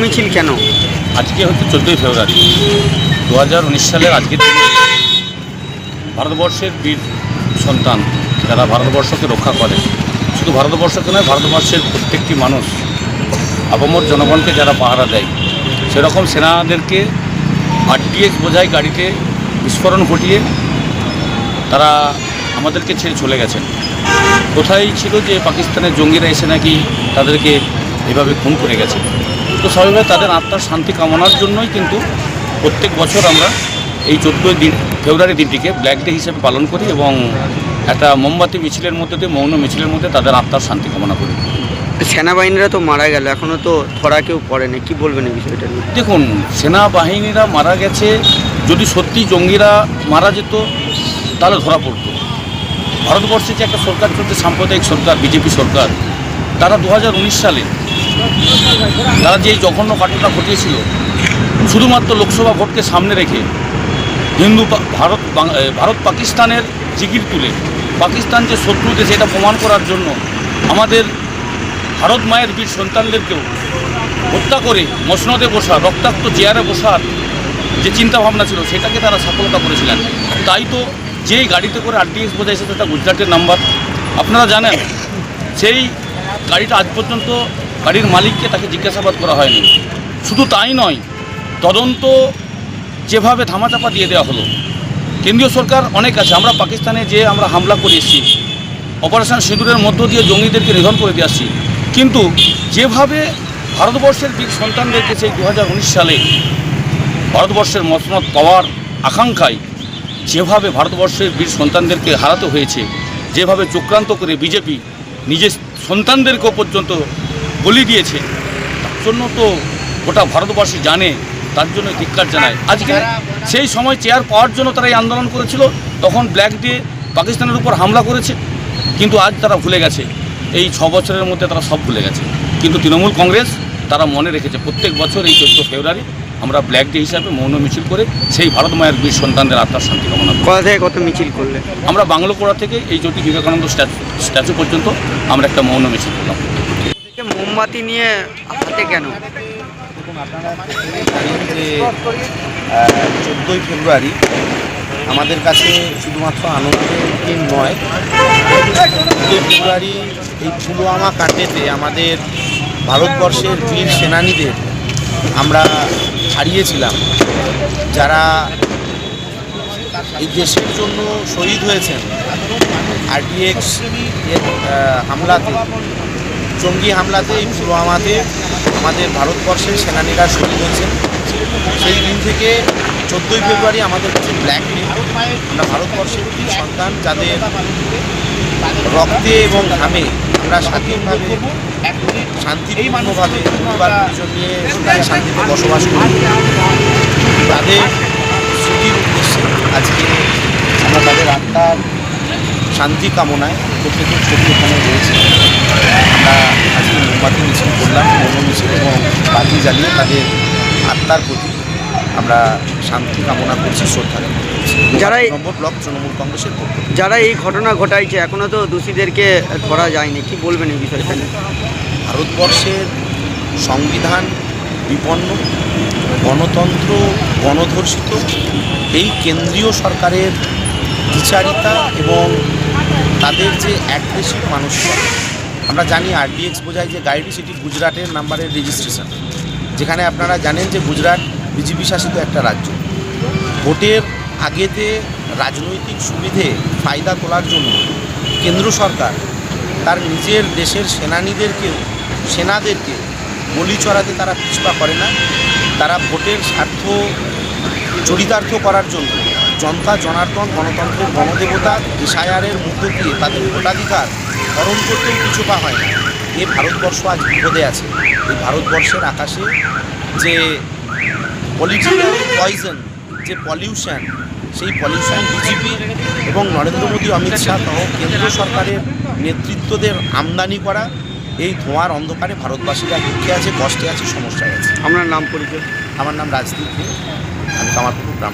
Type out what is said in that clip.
মিছিল কেন? আজকে হচ্ছে 14ই ফেব্রুয়ারি 2019 সালের আজকের দিনে ভারতবর্ষের বীর সন্তান যারা ভারতবর্ষকে রক্ষা করে, শুধু ভারতবর্ষকে নয়, ভারতবর্ষের প্রত্যেকটি মানুষ আপামর জনগণকে যারা পাহারা দেয়, সেরকম সেনাদেরকে আরডিএক্স বোঝাই গাড়িতে বিস্ফোরণ ঘটিয়ে তারা আমাদেরকে ছেড়ে চলে গেছেন। কোথায় ছিল যে পাকিস্তানের জঙ্গিরা এসে নাকি তাদেরকে এভাবে খুন করে গেছে। তো স্বাভাবিকভাবে তাদের আত্মার শান্তি কামনার জন্যই কিন্তু প্রত্যেক বছর আমরা এই 14ই ফেব্রুয়ারি দিনটিকে ব্ল্যাক ডে হিসেবে পালন করি এবং একটা মোমবাতি মিছিলের মধ্যে দিয়ে, মৌন মিছিলের মধ্যে তাদের আত্মার শান্তি কামনা করি। সেনাবাহিনীরা তো মারা গেল, এখনও তো ধরা কেউ পড়েনি, কি বলবেন এই বিষয়টা নিয়ে? দেখুন, সেনাবাহিনীরা মারা গেছে, যদি সত্যি জঙ্গিরা মারা যেত তাহলে ধরা পড়তো। ভারতবর্ষে যে একটা সরকার চলছে, সাম্প্রদায়িক সরকার, বিজেপি সরকার, তারা 2019 সালে তারা যে জঘন্য ঘটনা ঘটিয়েছিল, শুধুমাত্র লোকসভা ভোটকে সামনে রেখে ভারত পাকিস্তানের জিগির তুলে পাকিস্তান যে শত্রু দেশ এটা প্রমাণ করার জন্য আমাদের ভারত মায়ের বীর সন্তানদেরকেও হত্যা করে মসনদে বসার, রক্তাক্ত চেয়ারে বসার যে চিন্তাভাবনা ছিল সেটাকে তারা সফলতা করেছিলেন। তাই তো যেই গাড়িতে করে আরডিএক্স বোঝায় সেটা গুজরাটের নাম্বার, আপনারা জানেন। সেই গাড়িটা আজ পর্যন্ত গাড়ির মালিককে তাকে জিজ্ঞাসাবাদ করা হয়নি। শুধু তাই নয়, তদন্ত যেভাবে ধামাচাপা দিয়ে দেওয়া হলো। কেন্দ্রীয় সরকার অনেক আছে, আমরা পাকিস্তানে যে আমরা হামলা করে এসেছি, অপারেশন সিঁদুরের মধ্য দিয়ে জঙ্গিদেরকে নিধন করে দিয়ে আসছি, কিন্তু যেভাবে ভারতবর্ষের বীর সন্তানদেরকে সেই 2019 সালে ভারতবর্ষের মসনদ পাওয়ার আকাঙ্ক্ষায় যেভাবে ভারতবর্ষের বীর সন্তানদেরকে হারাতে হয়েছে, যেভাবে চক্রান্ত করে বিজেপি নিজের সন্তানদেরকেও পর্যন্ত বলি দিয়েছে, তার জন্য তো গোটা ভারতবর্ষী জানে, তার জন্য ধিক্কার জানায়। আজকে সেই সময় চেয়ার পাওয়ার জন্য তারা এই আন্দোলন করেছিল, তখন ব্ল্যাক ডে পাকিস্তানের উপর হামলা করেছে, কিন্তু আজ তারা ভুলে গেছে। এই 6 বছরের মধ্যে তারা সব ভুলে গেছে। কিন্তু তৃণমূল কংগ্রেস তারা মনে রেখেছে, প্রত্যেক বছর এই 14 ফেব্রুয়ারি আমরা ব্ল্যাক ডে হিসাবে মৌন মিছিল করে সেই ভারত মায়ের বীর সন্তানদের আত্মার শান্তি কামনা করি। কোথা থেকে কত মিছিল করলে? আমরা বাংলোকোড়া থেকে এই জ্যোতি বিবেকানন্দ স্ট্যাচু পর্যন্ত আমরা একটা মৌন মিছিল করলাম। মোমবাতি নিয়ে হাতে কেন? দেখুন, আপনারা জানেন যে 14ই ফেব্রুয়ারি আমাদের কাছে শুধুমাত্র আনন্দের দিন নয়। 14ই ফেব্রুয়ারি এই পুলওয়ামা কাণ্ডেতে আমাদের ভারতবর্ষের বীর সেনানীদের আমরা হারিয়েছিলাম, যারা এই দেশের জন্য শহীদ হয়েছেন। আরডিএক্স এর হামলাতে, জঙ্গি হামলাতে, এই পুলওয়ামাতে আমাদের ভারতবর্ষের সেনানীরা শহীদ হয়েছেন। সেই দিন থেকে 14ই ফেব্রুয়ারি আমাদের কাছে ব্ল্যাক ডে। আমরা ভারতবর্ষের বীর সন্তান, যাদের রক্তে এবং ঘামে আমরা স্বাধীনভাবে, শান্তিপূর্ণভাবে পরিবার পরিজন নিয়ে শান্তিতে বসবাস করি, তাদের স্মৃতির উদ্দেশ্যে আজকে আমরা তাদের আত্মার শান্তি কামনায় প্রত্যেকের ছবি এখানে রয়েছে। আমরা আজকে মোমবাতি মিছিল করলাম, মৌন মিছিল, এবং বাতি জ্বালিয়ে তাদের আত্মার প্রতি আমরা শান্তি কামনা করছি, শ্রদ্ধা করছি। যারা নম্বর ব্লক তৃণমূল কংগ্রেসের পক্ষ, যারা এই ঘটনা ঘটাইছে এখনও তো দোষীদেরকে ধরা যায়নি, কি বলবেন এই বিষয়টা নিয়ে? ভারতবর্ষের সংবিধান বিপন্ন, গণতন্ত্র গণধর্ষিত, এই কেন্দ্রীয় সরকারের বিচারিতা এবং তাদের যে অ্যাগ্রেসিভ মানসিকতা। আমরা জানি আরডিএক্স বোঝায় যে গাড়িটি, সেটি গুজরাটের নাম্বারের রেজিস্ট্রেশন, যেখানে আপনারা জানেন যে গুজরাট বিজেপি শাসিত একটা রাজ্য। ভোটের আগেতে রাজনৈতিক সুবিধে ফায়দা তোলার জন্য কেন্দ্র সরকার তার নিজের দেশের সেনাদেরকে বলি চড়াতে তারা পিছপা করে না। তারা ভোটের স্বার্থ চরিতার্থ করার জন্য জনতা জনার্দন, গণতন্ত্রের গণদেবতা এসআইআরের মধ্য দিয়ে তাদের ভোটাধিকার হরণ করতেও পিছপা হয় না। এই ভারতবর্ষ আজ বিপদে আছে। এই ভারতবর্ষের আকাশে যে পলিটিক্যাল পয়জন, যে পলিউশন, সেই পলিউশন বিজেপি এবং নরেন্দ্র মোদী, অমিত শাহ সহ কেন্দ্র সরকারের নেতৃত্বদের আমদানি করা, এই ধোঁয়ার অন্ধকারে ভারতবাসীরা দুঃখে আছে, কষ্টে আছে, সমস্যায় আছে। আপনার নাম পরিচয়? আমার নাম রাজদীপ দে, আমি কামারপুকুর গ্রাম।